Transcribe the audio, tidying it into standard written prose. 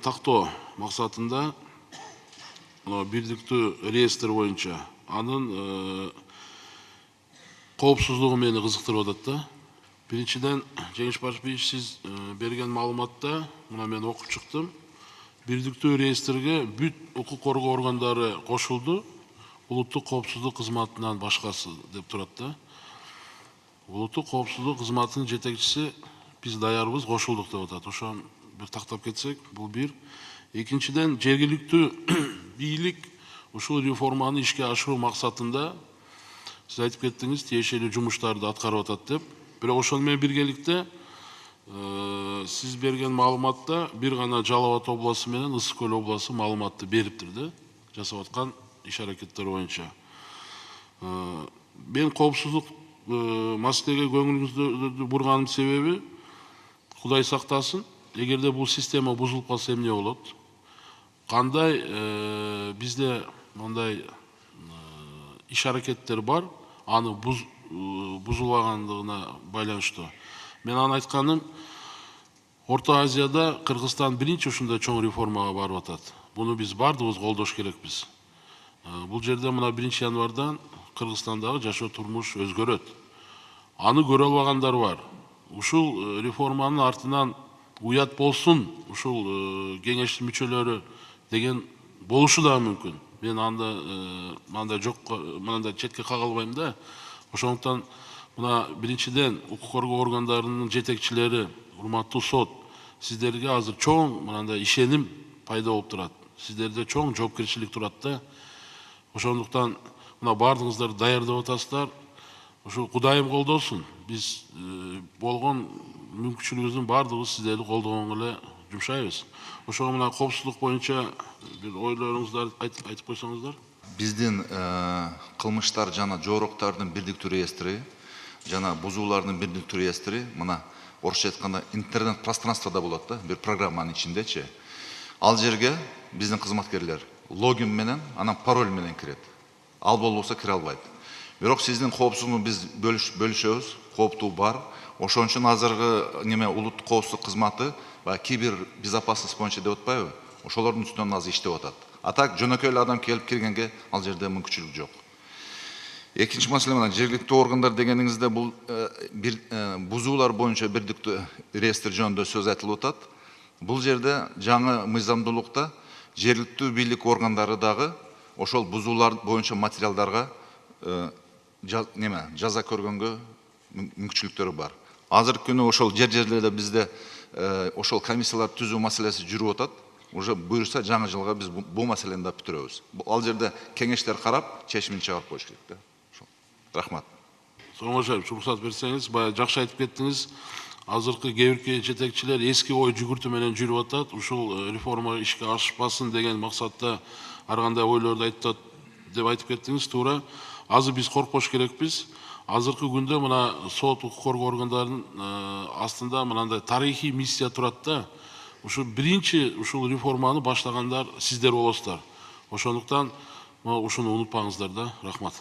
тактоо максатында бирдиктүү реестр боюнча анын коопсуздугу мени кызыктырып атат да. Биринчиден, Жеңиш Башпиевич, сиз берген маалыматта, мына мен окуп чыктым. Бирдиктүү реестрге бүт укук коргоо органдары кошулду, улуттук коопсуздук кызматынан башкасы деп турат да. Улуттук коопсуздук кызматынын жетекчиси биз даярбыз, кошулдук деп атат. Ошон бир тактап кетсек, бул бир. Экинчиден, жергиликтүү бийлик ушул реформаны ишке ашыруу максатында сиз айтып кеттиңиз, тиешелүү жумуштарды аткарып атат деп. Бирок ошону менен биргеликте сиз берген маалыматта бир гана Жалал Абад областы менен Ысык Көл областы маалыматты бериптир да, жасап аткан иш аракеттер боюнча. Мен коопсуздук маселеге көңүлүңүздү бурганын себеби, Кудай сактасын, эгерде бул система бузулуп калса эмне болот? Кандай бизде мындай иш аракеттер бар, аны бузулбагандыгына байланыштуу. Мен аны айтканым, Орто Азияда Кыргызстан биринчи ушундай чоң реформага барып атат. Буну биз бардыгыбыз колдош керекпиз. Бул жерде мына 1 январдан Кыргызстандагы жашоо турмуш өзгөрөт. Аны көрө албагандар бар. Ушул реформанын артынан уят болсун, ушул кеңештин мүчөлөрү деген болушу да мүмкүн. Мен анда жок, мындай четке кагалбайм да. Ошондуктан мына биринчиден укук коргоо органдарынын жетекчилери, урматтуу сот, сиздерге азыр чоң мындай ишеним пайда болуп турат. Сиздерде чоң жоопкерчилик турат да. Ошондуктан мына бардыгыңыздарды даярдап атасыздар. Ошо Кудайым колдосун. Биз болгон мүмкүнчүлүгүбүздүн бардыгыбыз сиздерди колдогонго эле жумшайбыз. Ошого мына коопсуздук боюнча бир ойлоруңуздарды айтып койсоңуздар. Биздин кылмыштар жана жоороктардын бирдиктүү реестри, жана бузуулардын бирдиктүү реестри, мына орусча айтканда интернет пространствода болот да, бир программанын ичиндечи. Ал жерге биздин кызматкерлер логин менен, анан пароль менен кирет. Ал болбосо кире албайт. Бирок сиздин коопсуздугуңузду биз бөлүшөбүз, кооптуу бар. Ошон үчүн азыркы улуттук коопсуздук кызматы кибер безопасность боюнча деп атпайбы? Ошолордун үстүнөн азыр иштеп атат. А так жөнөкөй эле адам келип киргенге ал жерде мүмкүнчүлүк жок. Экинчи маселе мына жергиликтүү органдар дегениңизде бул бузуулар боюнча бирдиктүү реестр жөнүндө сөз айтылып атат. Бул жерде жаңы мыйзамдуулукта жергиликтүү бийлик органдары дагы ошол бузуулар боюнча материалдарга жаза көргөнгө мүмкүнчүлүктөрү бар. Азыркы күнү ошол жерлерде бизде ошол комиссиялар түзүү маселеси жүрүп атат. Уже буюрса жаңы жылга биз бул маселени да бүтүрөбүз. Ал жерде кеңештер карап, чечимин чыгарып коюш керек да. Рахмат. Соңошайып, уруксат берсеңиз, баягы жакшы айтып кеттиңиз. Азыркы кээ жетекчилер эски ой жүгүртүү менен жүрүп атат. Ушул реформа ишке ашпасын деген максатта ар кандай ойлорду айтат деп айтып кеттиңиз, туура. Азыр биз коркпош керекпиз. Азыркы күндө мына сот, укук коргоо органдарынын астында мындай тарыхый миссия турат да. Ушул биринчи ушул реформаны баштагандар сиздер болосуздар. Ошондуктан ушуну унутпаңыздар да. Рахмат.